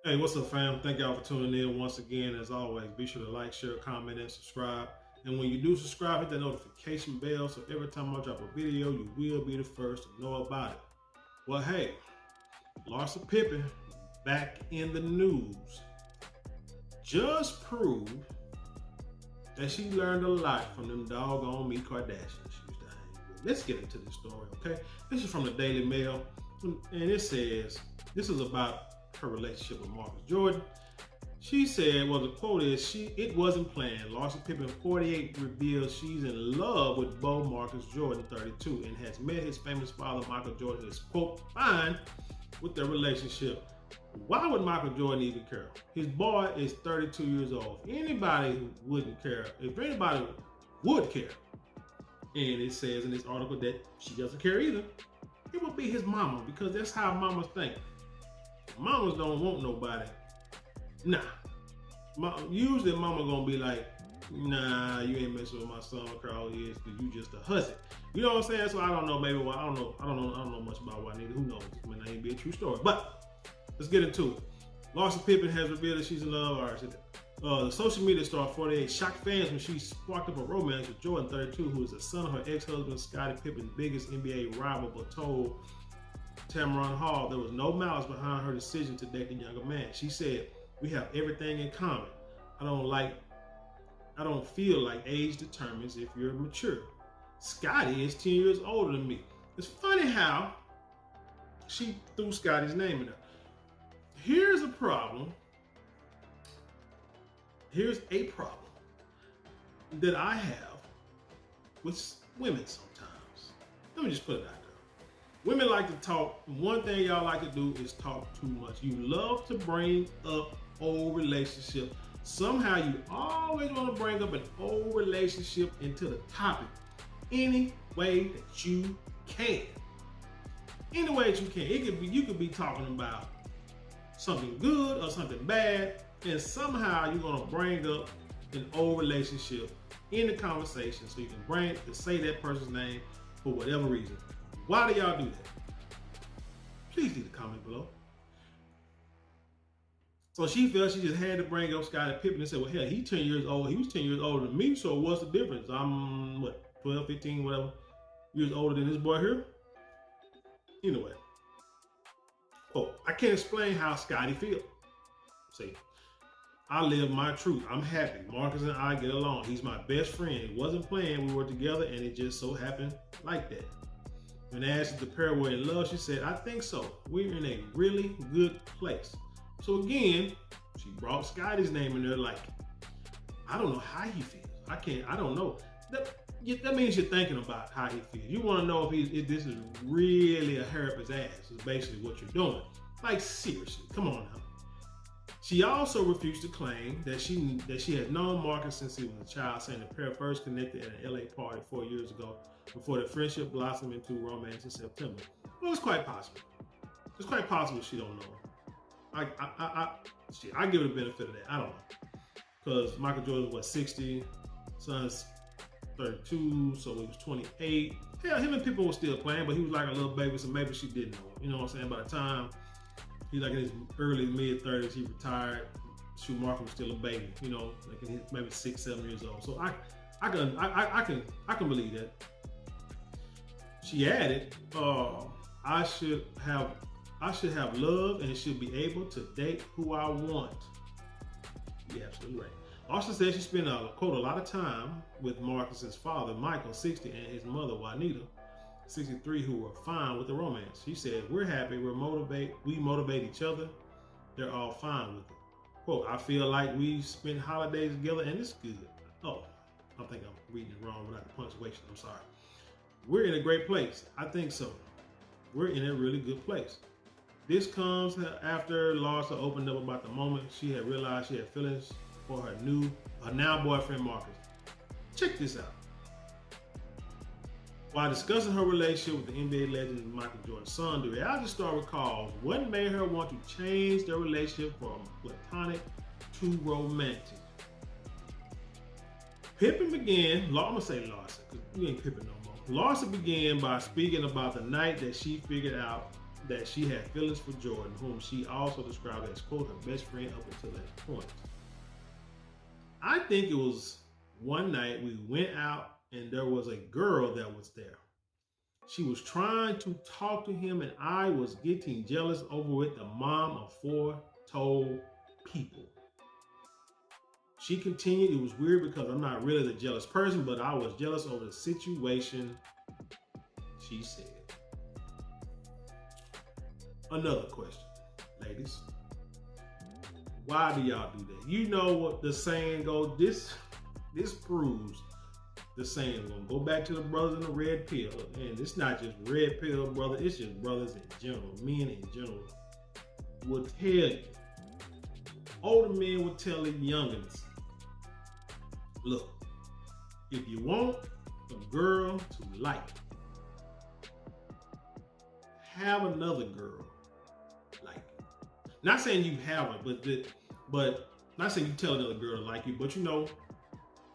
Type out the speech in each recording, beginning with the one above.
Hey, what's up, fam? Thank y'all for tuning in once again. As always, be sure to like, share, comment, and subscribe. And when you do subscribe, hit that notification bell so every time I drop a video, you will be the first to know about it. Well, hey, Larsa Pippen back in the news. Just proved that she learned a lot from them doggone me Kardashians she used to hang with. Let's get into this story, okay? This is from the Daily Mail, and it says this is about her relationship with Marcus Jordan. She said, well, the quote is, it wasn't planned. Larsa Pippen, 48, reveals she's in love with Bo Marcus Jordan, 32, and has met his famous father, Michael Jordan, is, quote, fine with their relationship. Why would Michael Jordan even care? His boy is 32 years old. Anybody wouldn't care. If anybody would care, and it says in this article that she doesn't care either, it would be his mama, because that's how mamas think. Mamas don't want nobody. Nah. Usually mama gonna be like, nah, you ain't messing with my son for all he is, because you just a hussy. You know what I'm saying? So I don't know, maybe why, I don't know much about Juanita. Who knows? It may not even be a true story. But let's get into it. Larsa Pippen has revealed that she's in love. The social media star 48 shocked fans when she sparked up a romance with Jordan 32, who is the son of her ex-husband Scottie Pippen's biggest NBA rival, but told Tamron Hall there was no malice behind her decision to date the younger man. She said, "We have everything in common. I don't feel like age determines if you're mature. Scottie is 10 years older than me." It's funny how she threw Scottie's name in there. Here's a problem. Here's a problem that I have with women sometimes. Let me just put it out there. Women like to talk. One thing y'all like to do is talk too much. You love to bring up old relationship. Somehow you always want to bring up an old relationship into the topic any way that you can. Any way that you can. You could be talking about something good or something bad, and somehow you're gonna bring up an old relationship in the conversation so you can say that person's name for whatever reason. Why do y'all do that? Please leave a comment below. So she felt she just had to bring up Scottie Pippen and say, well, hell, he's 10 years old. He was 10 years older than me, so what's the difference? I'm, 12, 15, whatever, years older than this boy here? Anyway. Quote, I can't explain how Scottie feels. See, I live my truth. I'm happy. Marcus and I get along. He's my best friend. It wasn't planned. We were together, and it just so happened like that. When asked if the pair were in love, she said, I think so. We're in a really good place. So again, she brought Scottie's name in there like, I don't know how he feels. I don't know. That means you're thinking about how he feels. You want to know if this is really a hair up his ass, is basically what you're doing. Like, seriously, come on now. She also refused to claim that she has known Marcus since he was a child, saying the pair first connected at an LA party 4 years ago before the friendship blossomed into romance in September. Well, it's quite possible. It's quite possible she don't know him. I give it the benefit of that. I don't know. Because Michael Jordan was 60, son's 32, so he was 28. Hell, him and Pippen were still playing, but he was like a little baby, so maybe she didn't know him. You know what I'm saying? By the time he's like in his early mid-30s, he retired. Marcus was still a baby, you know, like in his maybe 6, 7 years old. So I can believe that. She added, I should have love and should be able to date who I want. You're absolutely right. Also said she spent quote, a lot of time with Marcus's father, Michael, 60, and his mother, Juanita, 63, who were fine with the romance. She said, we're happy, we motivate each other. They're all fine with it. Quote, I feel like we spent holidays together and it's good. Oh, I think I'm reading it wrong without the punctuation. I'm sorry. We're in a great place. I think so. We're in a really good place. This comes after Larsa opened up about the moment she had realized she had feelings for her now boyfriend Marcus. Check this out. While discussing her relationship with the NBA legend Michael Jordan's son, the reality star recalls what made her want to change their relationship from platonic to romantic. Pippen began, I'm gonna say Larsa, because you ain't Pippen no more. Larsa began by speaking about the night that she figured out that she had feelings for Jordan, whom she also described as, quote, her best friend up until that point. I think it was one night we went out and there was a girl that was there. She was trying to talk to him and I was getting jealous over it. The mom of 4 told people. She continued, it was weird because I'm not really the jealous person, but I was jealous over the situation, she said. Another question, ladies. Why do y'all do that? You know what the saying goes, this proves the saying. We're gonna go back to the brothers in the red pill. And it's not just red pill, brother, it's just brothers in general, men in general will tell you. Older men will tell the youngins, look, if you want a girl to like, have another girl like you. Not saying you have it, but not saying you tell another girl to like you, but you know,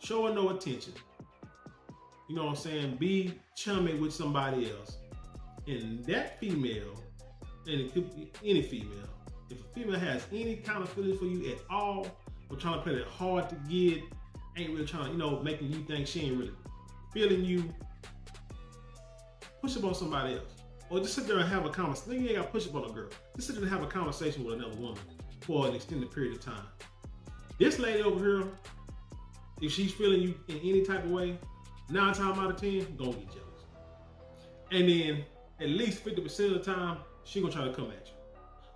show her no attention. You know what I'm saying? Be chummy with somebody else. And that female, and it could be any female, if a female has any kind of feelings for you at all, or trying to play that hard to get, ain't really trying to, you know, making you think she ain't really feeling you, push up on somebody else. Or just sit there and have a conversation. You ain't got to push up on a girl. Just sit there and have a conversation with another woman for an extended period of time. This lady over here, if she's feeling you in any type of way, 9 times out of 10, gonna get jealous. And then at least 50% of the time, she gonna try to come at you.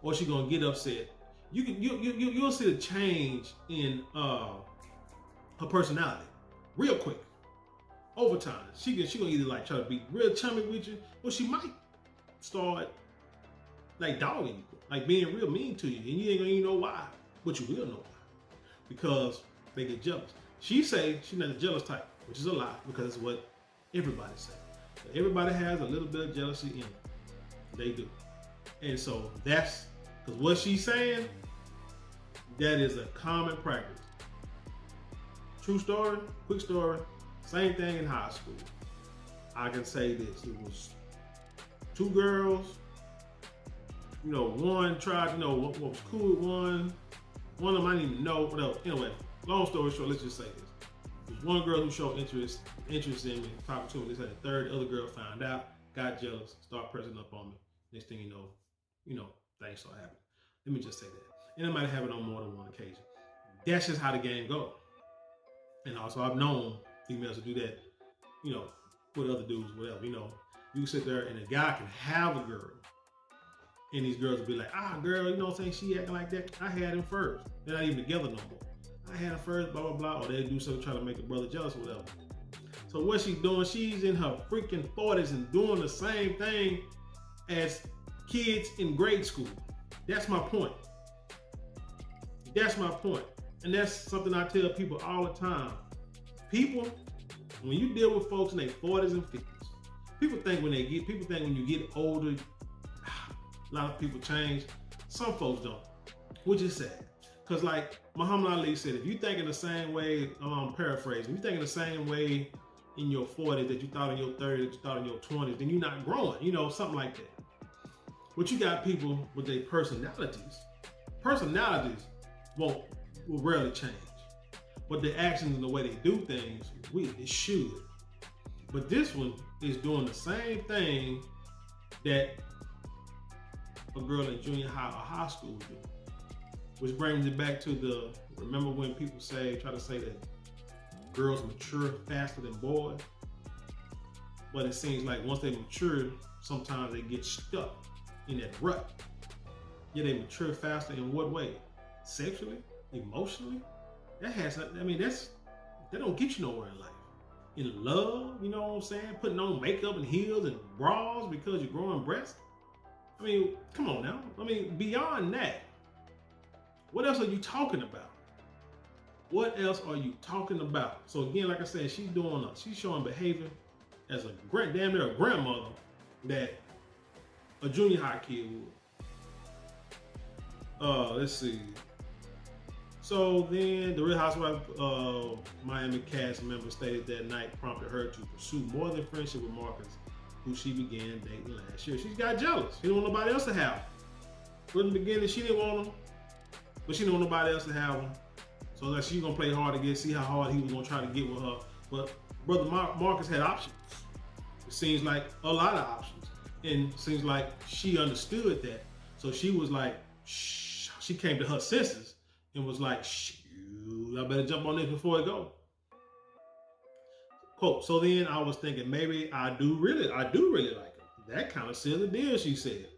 Or she gonna get upset. You'll see the change in her personality real quick. Over time. She gonna either like try to be real chummy with you, or she might start like dogging you, like being real mean to you. And you ain't gonna even know why, but you will know why. Because they get jealous. She say she's not the jealous type, which is a lie, because it's what everybody say. But everybody has a little bit of jealousy in them. They do. And so that's, because what she's saying, that is a common practice. True story, quick story, same thing in high school. I can say this, it was 2 girls, you know, one tried, you know, what was cool with one of them I didn't even know, but anyway, long story short, let's just say this. There's one girl who showed interest in me, talking to me. This had a third, the other girl found out, got jealous, started pressing up on me. Next thing you know, things start happening. Let me just say that. And it might happen on more than one occasion. That's just how the game goes. And also I've known females to do that, you know, with other dudes, whatever, you know. You can sit there and a guy can have a girl, and these girls will be like, girl, you know what I'm saying, she acting like that. I had him first. They're not even together no more. I had him first, blah, blah, blah. Or they do something to try to make a brother jealous or whatever. So what she's doing, she's in her freaking 40s and doing the same thing as kids in grade school. That's my point. That's my point. And that's something I tell people all the time. People, when you deal with folks in their 40s and 50s, people think when you get older, a lot of people change. Some folks don't, which is sad. Because like Muhammad Ali said, if you think in the same way, I'm paraphrasing, if you think in the same way in your 40s that you thought in your 30s, that you thought in your 20s, then you're not growing, you know, something like that. But you got people with their personalities. Personalities will rarely change. But the actions and the way they do things, it should. But this one is doing the same thing that a girl in junior high or high school would do. Which brings it back to remember when people try to say that girls mature faster than boys? But it seems like once they mature, sometimes they get stuck in that rut. Yeah, they mature faster in what way? Sexually? Emotionally? That don't get you nowhere in life. In love, you know what I'm saying? Putting on makeup and heels and bras because you're growing breasts. I mean, come on now. I mean, beyond that, what else are you talking about? What else are you talking about? So again, like I said, she's showing behavior as damn near a grandmother that a junior high kid would. Let's see. So then the Real Housewives of Miami cast member stated that night prompted her to pursue more than friendship with Marcus, who she began dating last year. She got jealous. She didn't want nobody else to have him. From the beginning, she didn't want him, but she didn't want nobody else to have him. So like she's gonna play hard to get, see how hard he was gonna try to get with her. But brother Marcus had options. It seems like a lot of options, and it seems like she understood that. So she was like, shh. She came to her senses and was like, shoot, I better jump on this before it goes. Quote, so then I was thinking maybe I do really like him. That kind of sealed the deal, she said.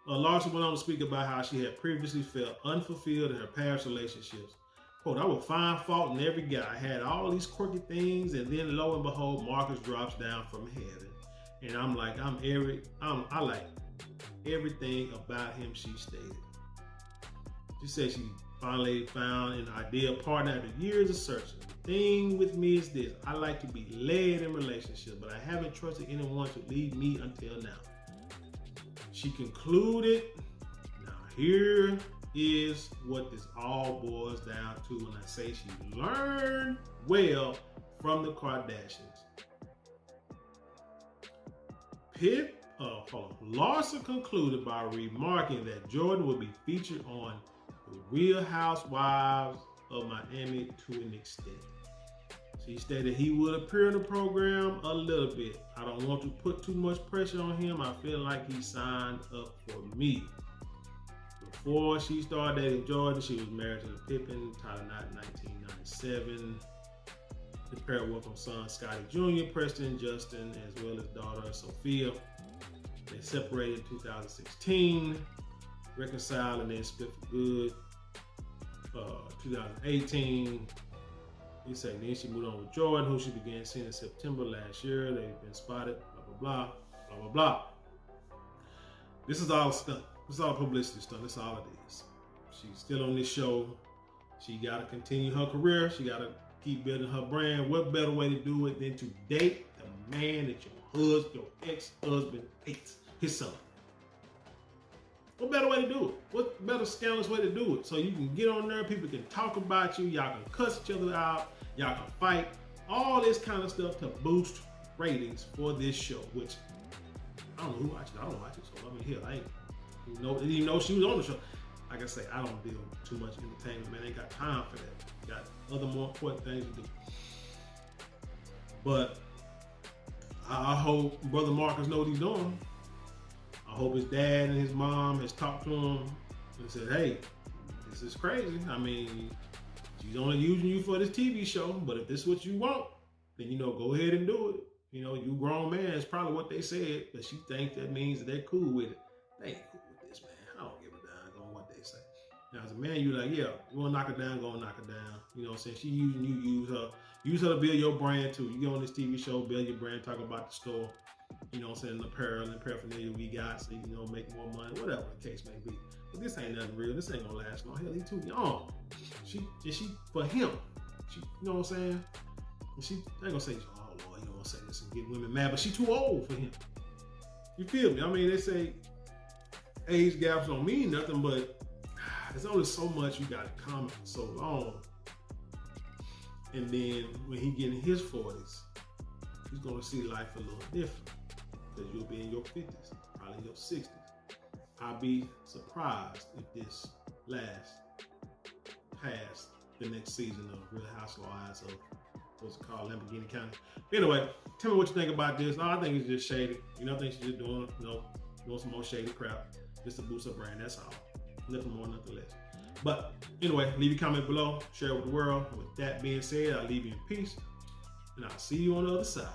Larsa went on to speak about how she had previously felt unfulfilled in her past relationships. Quote, I would find fault in every guy. I had all these quirky things, and then lo and behold, Marcus drops down from heaven. And I'm like, I like everything about him, she stated. She said she finally found an ideal partner after years of searching. The thing with me is this, I like to be led in relationships, but I haven't trusted anyone to lead me until now. She concluded, now here is what this all boils down to when I say she learned well from the Kardashians. Larsa concluded by remarking that Jordan would be featured on The Real Housewives of Miami to an extent. She stated he would appear in the program a little bit. I don't want to put too much pressure on him. I feel like he signed up for me. Before she started dating Jordan, she was married to the Pippen, tied a knot in 1997. The pair welcomed sons Scotty Jr., Preston, Justin, as well as daughter Sophia. They separated in 2016, reconciled, and then split for good. 2018. He said then she moved on with Jordan, who she began seeing in September last year. They've been spotted, blah, blah, blah, blah, blah, blah. This is all stuff. This is all publicity stuff. That's all it is. She's still on this show. She got to continue her career. She got to keep building her brand. What better way to do it than to date the man that your ex-husband hates, his son? What better way to do it? What better scandalous way to do it? So you can get on there, people can talk about you, y'all can cuss each other out, y'all can fight, all this kind of stuff to boost ratings for this show, which I don't know who watches it. I don't watch it, so I mean, hell, I didn't even know she was on the show. Like I say, I don't deal with too much entertainment, man. I ain't got time for that. Got other more important things to do. But I hope Brother Marcus knows what he's doing. I hope his dad and his mom has talked to him and said, hey, this is crazy. I mean, she's only using you for this TV show, but if this is what you want, then, go ahead and do it. You grown man is probably what they said, but she thinks that means that they're cool with it. They ain't cool with this, man. I don't give a damn on what they say. Now, as a man, you're like, yeah, you want to knock her down, go knock her down. You know what I'm saying? She using you, use her. Use her to build your brand, too. You get on this TV show, build your brand, talk about the store. You know what I'm saying, the apparel and paraphernalia we got, so you make more money, whatever the case may be. But this ain't nothing real. This ain't gonna last long. Hell, he too young. She for him. You know what I'm saying? And she ain't gonna say, oh Lord, you don't wanna say this and get women mad, but she too old for him. You feel me? I mean, they say age gaps don't mean nothing, but there's only so much you gotta comment for so long. And then when he get in his 40s, he's gonna see life a little different. Because you'll be in your 50s, probably in your 60s. I'll be surprised if this lasts past the next season of Real Housewives of what's it called, Lamborghini County. Anyway, tell me what you think about this. No, I think it's just shady. I think she's just doing, doing some more shady crap just to boost her brand. That's all. Nothing more, nothing less. But anyway, leave your comment below, share it with the world. With that being said, I'll leave you in peace, and I'll see you on the other side.